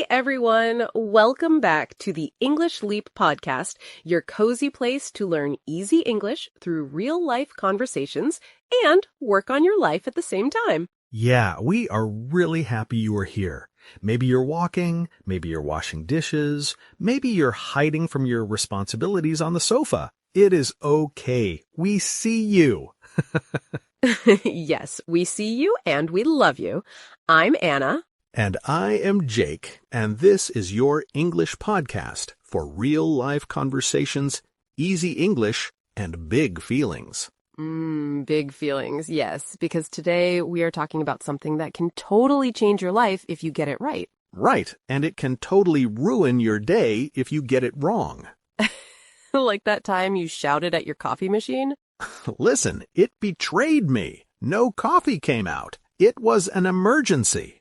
Hey everyone, welcome back to the English Leap podcast, your cozy place to learn easy English through real-life conversations and work on your life at the same time. Yeah, we are really happy you are here. Maybe you're walking, maybe you're washing dishes, maybe you're hiding from your responsibilities on the sofa. It is okay. We see you. Yes, we see you and we love you. I'm Anna. And I am Jake, and this is your English podcast for real-life conversations, easy English, and big feelings. Big feelings, yes, because today we are talking about something that can totally change your life if you get it right. Right, and it can totally ruin your day if you get it wrong. Like that time you shouted at your coffee machine? Listen, it betrayed me. No coffee came out. It was an emergency.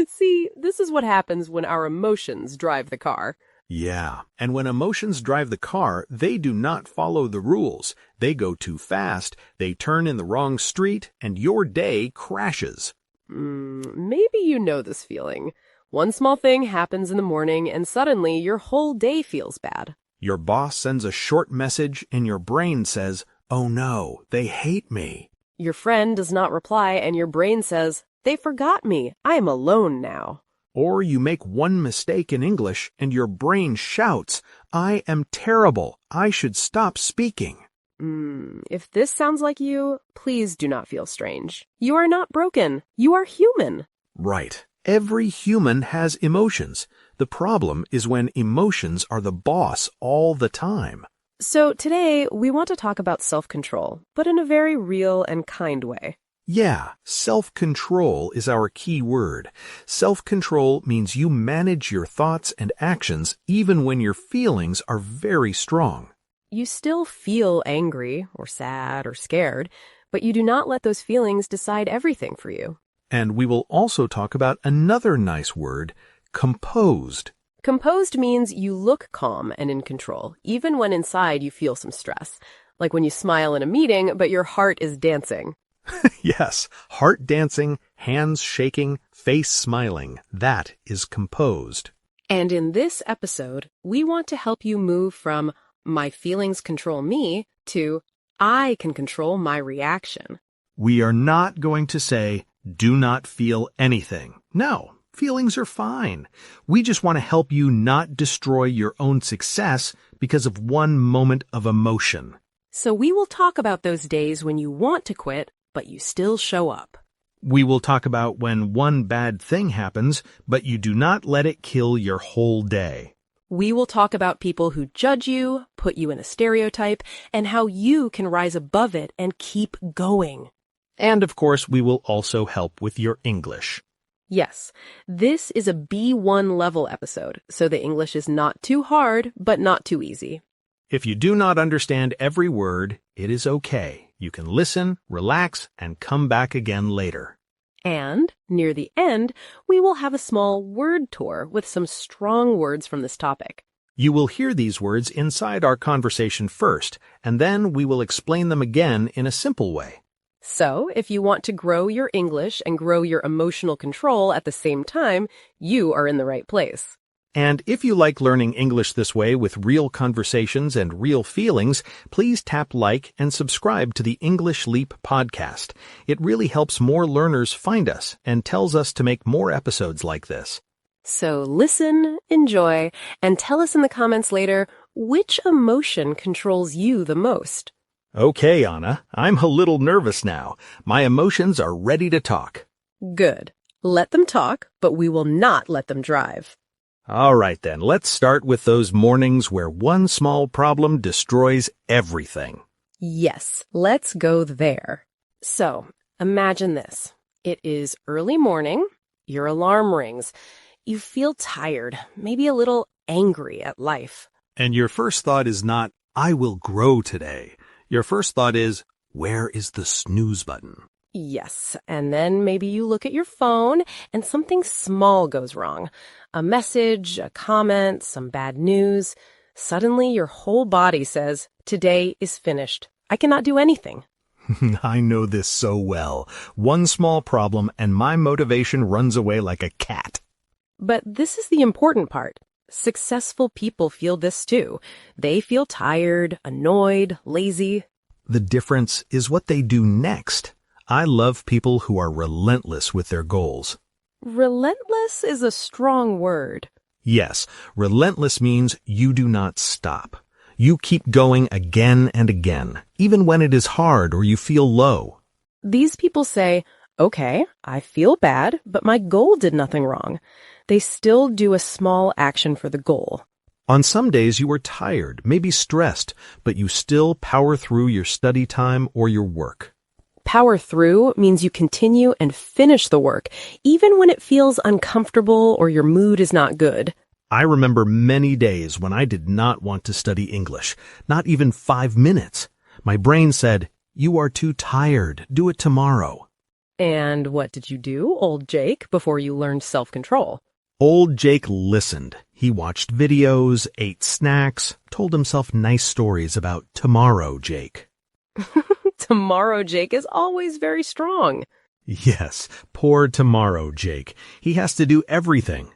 See, this is what happens when our emotions drive the car. Yeah, and when emotions drive the car, they do not follow the rules. They go too fast, they turn in the wrong street, and your day crashes. Maybe you know this feeling. One small thing happens in the morning, and suddenly your whole day feels bad. Your boss sends a short message, and your brain says, "Oh no, they hate me." Your friend does not reply, and your brain says, "They forgot me. I am alone now." Or you make one mistake in English, and your brain shouts, "I am terrible. I should stop speaking." If this sounds like you, please do not feel strange. You are not broken. You are human. Right. Every human has emotions. The problem is when emotions are the boss all the time. So today, we want to talk about self-control, but in a very real and kind way. Yeah, self-control is our key word. Self-control means you manage your thoughts and actions even when your feelings are very strong. You still feel angry or sad or scared, but you do not let those feelings decide everything for you. And we will also talk about another nice word, composed. Composed means you look calm and in control, even when inside you feel some stress. Like when you smile in a meeting, but your heart is dancing. Yes, heart dancing, hands shaking, face smiling. That is composed. And in this episode, we want to help you move from my feelings control me to I can control my reaction. We are not going to say, do not feel anything. No, feelings are fine. We just want to help you not destroy your own success because of one moment of emotion. So we will talk about those days when you want to quit, but you still show up. We will talk about when one bad thing happens, but you do not let it kill your whole day. We will talk about people who judge you, put you in a stereotype, and how you can rise above it and keep going. And of course, we will also help with your English. Yes, this is a B1 level episode, so the English is not too hard, but not too easy. If you do not understand every word, it is okay. You can listen, relax, and come back again later. And, near the end, we will have a small word tour with some strong words from this topic. You will hear these words inside our conversation first, and then we will explain them again in a simple way. So, if you want to grow your English and grow your emotional control at the same time, you are in the right place. And if you like learning English this way with real conversations and real feelings, please tap like and subscribe to the English Leap podcast. It really helps more learners find us and tells us to make more episodes like this. So listen, enjoy, and tell us in the comments later which emotion controls you the most. Okay, Anna, I'm a little nervous now. My emotions are ready to talk. Good. Let them talk, but we will not let them drive. All right, then, let's start with those mornings where one small problem destroys everything. Yes, let's go there. So, imagine this. It is early morning. Your alarm rings. You feel tired, maybe a little angry at life. And your first thought is not, I will grow today. Your first thought is, where is the snooze button? Yes, and then maybe you look at your phone and something small goes wrong. A message, a comment, some bad news. Suddenly your whole body says, today is finished. I cannot do anything. I know this so well. One small problem and my motivation runs away like a cat. But this is the important part. Successful people feel this too. They feel tired, annoyed, lazy. The difference is what they do next. I love people who are relentless with their goals. Relentless is a strong word. Yes, relentless means you do not stop. You keep going again and again, even when it is hard or you feel low. These people say, okay, I feel bad, but my goal did nothing wrong. They still do a small action for the goal. On some days you are tired, maybe stressed, but you still power through your study time or your work. Power through means you continue and finish the work, even when it feels uncomfortable or your mood is not good. I remember many days when I did not want to study English, not even 5 minutes. My brain said, "You are too tired, do it tomorrow." And what did you do, old Jake, before you learned self-control? Old Jake listened. He watched videos, ate snacks, told himself nice stories about tomorrow Jake. Tomorrow Jake is always very strong. Yes, poor tomorrow Jake. He has to do everything.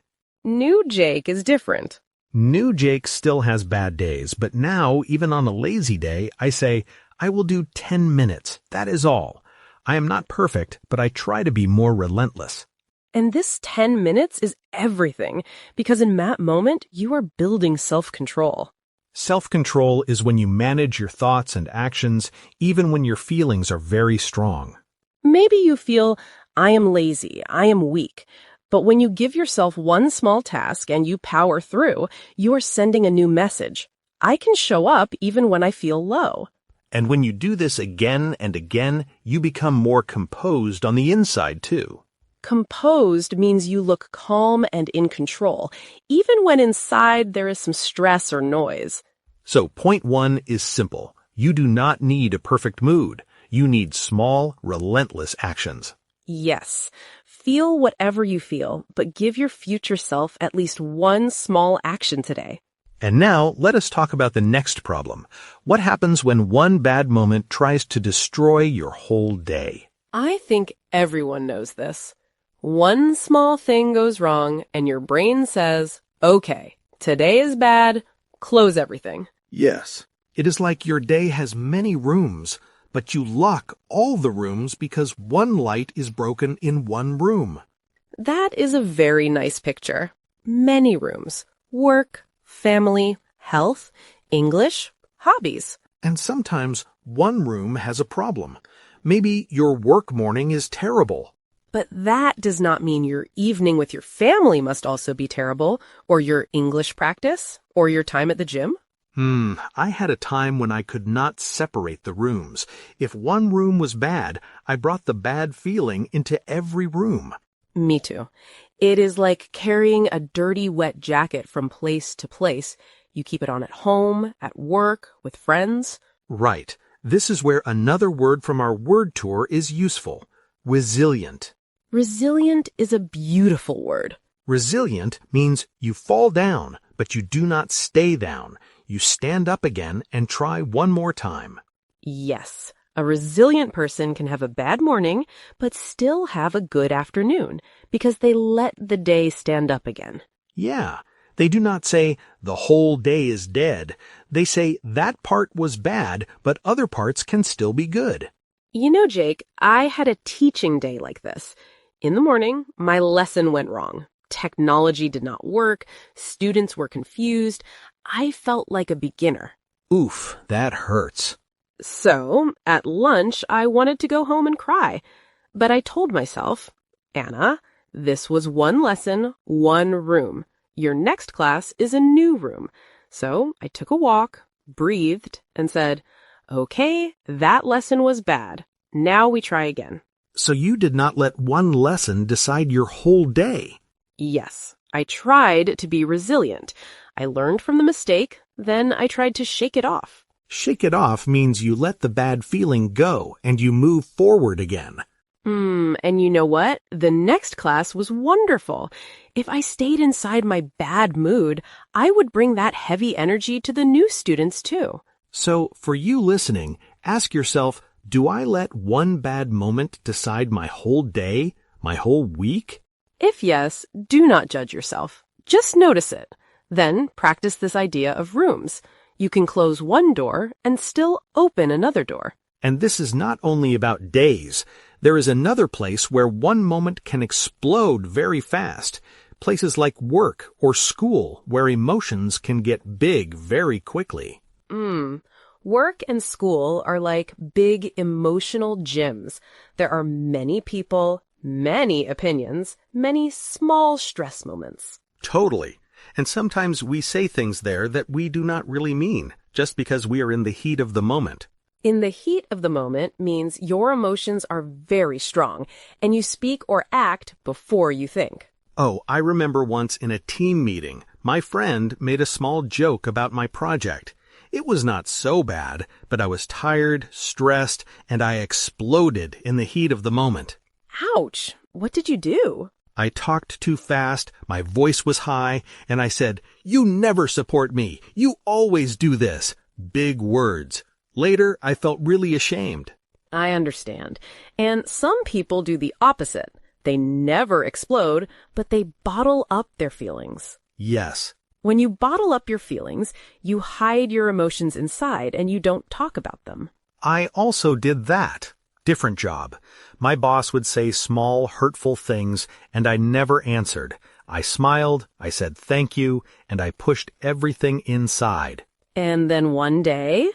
New Jake is different. New Jake still has bad days, but now, even on a lazy day, I say, I will do 10 minutes. That is all. I am not perfect, but I try to be more relentless. And this 10 minutes is everything, because in that moment, you are building self-control. Self-control is when you manage your thoughts and actions, even when your feelings are very strong. Maybe you feel, I am lazy, I am weak. But when you give yourself one small task and you power through, you are sending a new message. I can show up even when I feel low. And when you do this again and again, you become more composed on the inside, too. Composed means you look calm and in control, even when inside there is some stress or noise. So point 1 is simple. You do not need a perfect mood. You need small, relentless actions. Yes. Feel whatever you feel, but give your future self at least one small action today. And now, let us talk about the next problem. What happens when one bad moment tries to destroy your whole day? I think everyone knows this. One small thing goes wrong, and your brain says, okay, today is bad, close everything. Yes. It is like your day has many rooms, but you lock all the rooms because one light is broken in one room. That is a very nice picture. Many rooms. Work, family, health, English, hobbies. And sometimes one room has a problem. Maybe your work morning is terrible. But that does not mean your evening with your family must also be terrible, or your English practice, or your time at the gym. I had a time when I could not separate the rooms. If one room was bad, I brought the bad feeling into every room. Me too. It is like carrying a dirty, wet jacket from place to place. You keep it on at home, at work, with friends. Right. This is where another word from our word tour is useful. Resilient. Resilient is a beautiful word. Resilient means you fall down, but you do not stay down. You stand up again and try one more time. Yes, a resilient person can have a bad morning, but still have a good afternoon, because they let the day stand up again. Yeah, they do not say, the whole day is dead. They say, that part was bad, but other parts can still be good. You know, Jake, I had a teaching day like this. In the morning, my lesson went wrong. Technology did not work. Students were confused. I felt like a beginner. Oof, that hurts. So, at lunch, I wanted to go home and cry. But I told myself, Anna, this was one lesson, one room. Your next class is a new room. So I took a walk, breathed, and said, okay, that lesson was bad. Now we try again. So you did not let one lesson decide your whole day. Yes, I tried to be resilient. I learned from the mistake, then I tried to shake it off. Shake it off means you let the bad feeling go and you move forward again. And you know what? The next class was wonderful. If I stayed inside my bad mood, I would bring that heavy energy to the new students too. So, for you listening, ask yourself, do I let one bad moment decide my whole day, my whole week? If yes, do not judge yourself. Just notice it. Then practice this idea of rooms. You can close one door and still open another door. And this is not only about days. There is another place where one moment can explode very fast. Places like work or school where emotions can get big very quickly. Work and school are like big emotional gyms. There are many people, many opinions, many small stress moments. Totally. And sometimes we say things there that we do not really mean, just because we are in the heat of the moment. In the heat of the moment means your emotions are very strong, and you speak or act before you think. Oh, I remember once in a team meeting, my friend made a small joke about my project. It was not so bad, but I was tired, stressed, and I exploded in the heat of the moment. Ouch! What did you do? I talked too fast, my voice was high, and I said, "You never support me. You always do this." Big words. Later, I felt really ashamed. I understand. And some people do the opposite. They never explode, but they bottle up their feelings. Yes. When you bottle up your feelings, you hide your emotions inside and you don't talk about them. I also did that. Different job. My boss would say small, hurtful things, and I never answered. I smiled, I said thank you, and I pushed everything inside. And then one day,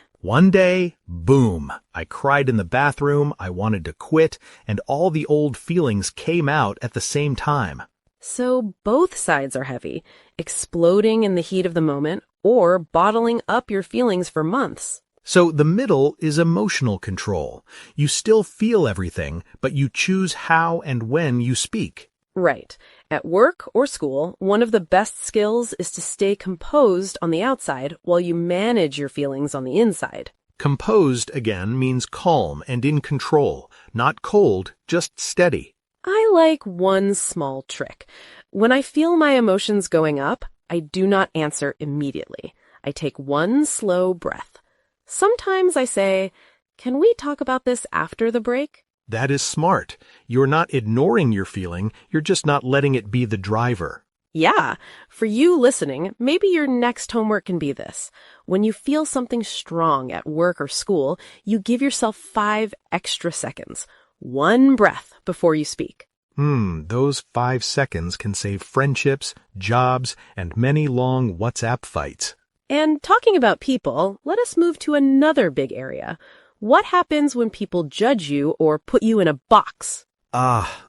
boom, I cried in the bathroom, I wanted to quit, and all the old feelings came out at the same time. So both sides are heavy, exploding in the heat of the moment or bottling up your feelings for months. So the middle is emotional control. You still feel everything, but you choose how and when you speak. Right. At work or school, one of the best skills is to stay composed on the outside while you manage your feelings on the inside. Composed, again, means calm and in control, not cold, just steady. I like one small trick. When I feel my emotions going up, I do not answer immediately. I take one slow breath. Sometimes I say, "Can we talk about this after the break?" That is smart. You're not ignoring your feeling, you're just not letting it be the driver. Yeah. For you listening, maybe your next homework can be this. When you feel something strong at work or school, you give yourself 5 extra seconds. One breath before you speak. Those 5 seconds can save friendships, jobs, and many long WhatsApp fights. And talking about people, let us move to another big area. What happens when people judge you or put you in a box?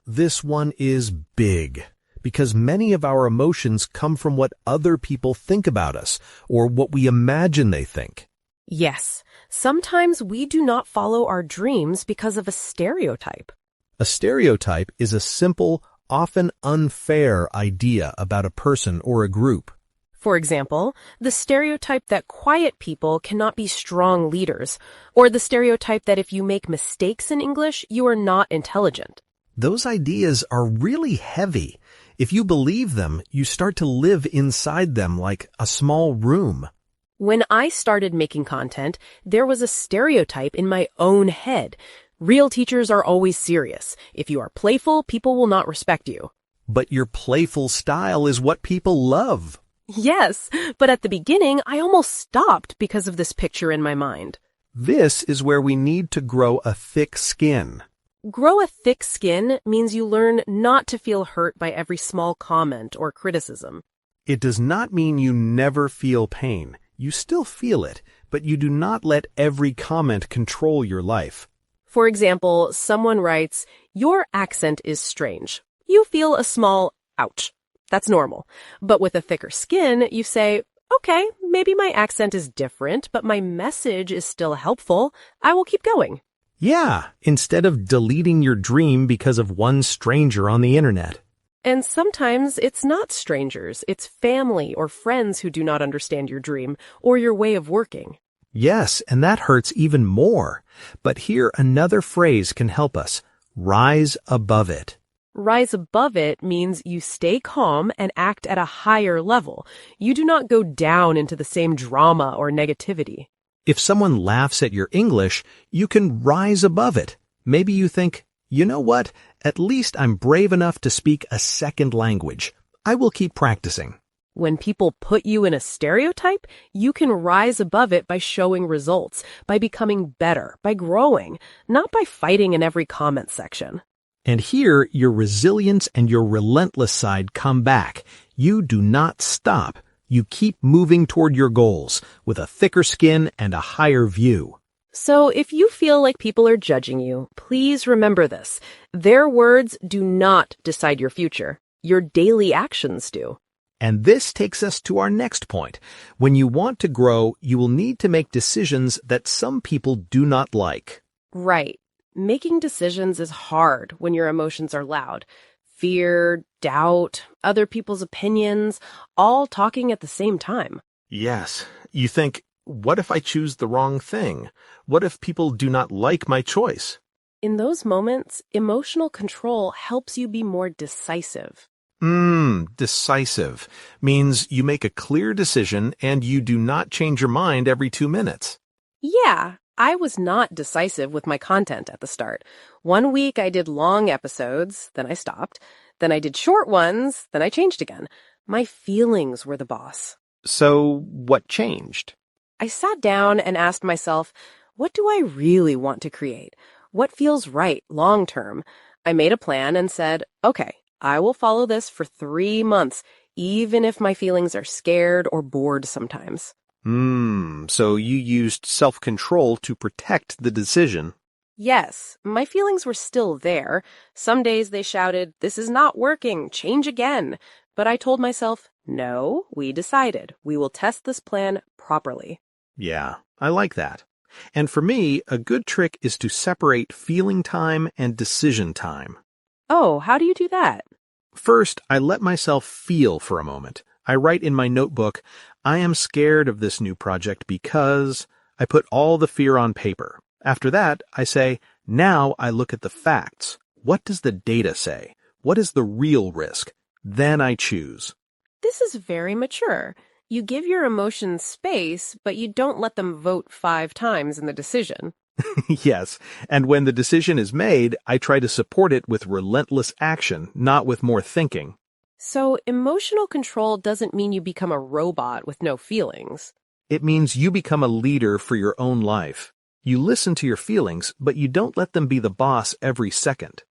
This one is big. Because many of our emotions come from what other people think about us, or what we imagine they think. Yes, sometimes we do not follow our dreams because of a stereotype. A stereotype is a simple, often unfair idea about a person or a group. For example, the stereotype that quiet people cannot be strong leaders, or the stereotype that if you make mistakes in English, you are not intelligent. Those ideas are really heavy. If you believe them, you start to live inside them like a small room. When I started making content, there was a stereotype in my own head. Real teachers are always serious. If you are playful, people will not respect you. But your playful style is what people love. Yes, but at the beginning, I almost stopped because of this picture in my mind. This is where we need to grow a thick skin. Grow a thick skin means you learn not to feel hurt by every small comment or criticism. It does not mean you never feel pain. You still feel it, but you do not let every comment control your life. For example, someone writes, "Your accent is strange." You feel a small ouch. That's normal. But with a thicker skin, you say, "Okay, maybe my accent is different, but my message is still helpful. I will keep going." Yeah, instead of deleting your dream because of one stranger on the internet. And sometimes it's not strangers, it's family or friends who do not understand your dream or your way of working. Yes, and that hurts even more. But here another phrase can help us. Rise above it. Rise above it means you stay calm and act at a higher level. You do not go down into the same drama or negativity. If someone laughs at your English, you can rise above it. Maybe you think, you know what? At least I'm brave enough to speak a second language. I will keep practicing. When people put you in a stereotype, you can rise above it by showing results, by becoming better, by growing, not by fighting in every comment section. And here, your resilience and your relentless side come back. You do not stop. You keep moving toward your goals with a thicker skin and a higher view. So if you feel like people are judging you, please remember this. Their words do not decide your future. Your daily actions do. And this takes us to our next point. When you want to grow, you will need to make decisions that some people do not like. Right. Making decisions is hard when your emotions are loud. Fear, doubt, other people's opinions, all talking at the same time. Yes. You think, what if I choose the wrong thing? What if people do not like my choice? In those moments, emotional control helps you be more decisive. Decisive means you make a clear decision and you do not change your mind every 2 minutes. Yeah, I was not decisive with my content at the start. 1 week I did long episodes, then I stopped. Then I did short ones, then I changed again. My feelings were the boss. So what changed? I sat down and asked myself, what do I really want to create? What feels right long term? I made a plan and said, okay, I will follow this for 3 months, even if my feelings are scared or bored sometimes. So you used self-control to protect the decision. Yes, my feelings were still there. Some days they shouted, this is not working, change again. But I told myself, no, we decided. We will test this plan properly. Yeah, I like that. And for me, a good trick is to separate feeling time and decision time. Oh, how do you do that? First, I let myself feel for a moment. I write in my notebook, I am scared of this new project because I put all the fear on paper. After that, I say, now I look at the facts. What does the data say? What is the real risk? Then I choose. This is very mature. You give your emotions space, but you don't let them vote 5 times in the decision. Yes, and when the decision is made, I try to support it with relentless action, not with more thinking. So emotional control doesn't mean you become a robot with no feelings. It means you become a leader for your own life. You listen to your feelings, but you don't let them be the boss every second.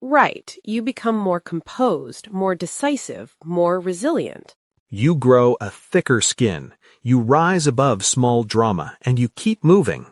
Right. You become more composed, more decisive, more resilient. You grow a thicker skin. You rise above small drama, and you keep moving.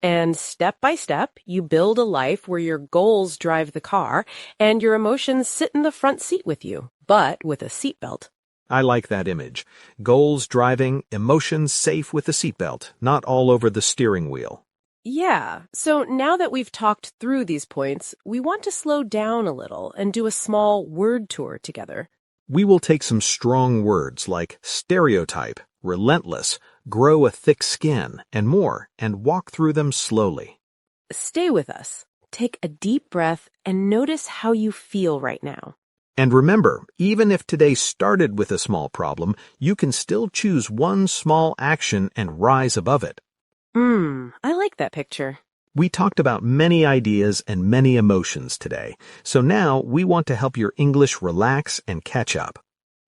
And step by step, you build a life where your goals drive the car and your emotions sit in the front seat with you, but with a seatbelt. I like that image. Goals driving, emotions safe with a seatbelt, not all over the steering wheel. Yeah, so now that we've talked through these points, we want to slow down a little and do a small word tour together. We will take some strong words like stereotype, relentless, grow a thick skin, and more, and walk through them slowly. Stay with us. Take a deep breath and notice how you feel right now. And remember, even if today started with a small problem, you can still choose one small action and rise above it. I like that picture. We talked about many ideas and many emotions today, so now we want to help your English relax and catch up.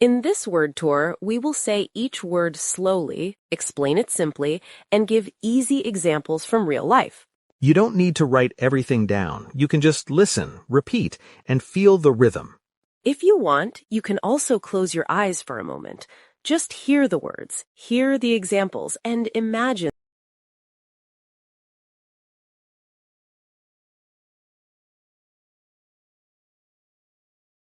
In this word tour, we will say each word slowly, explain it simply, and give easy examples from real life. You don't need to write everything down. You can just listen, repeat, and feel the rhythm. If you want, you can also close your eyes for a moment. Just hear the words, hear the examples, and imagine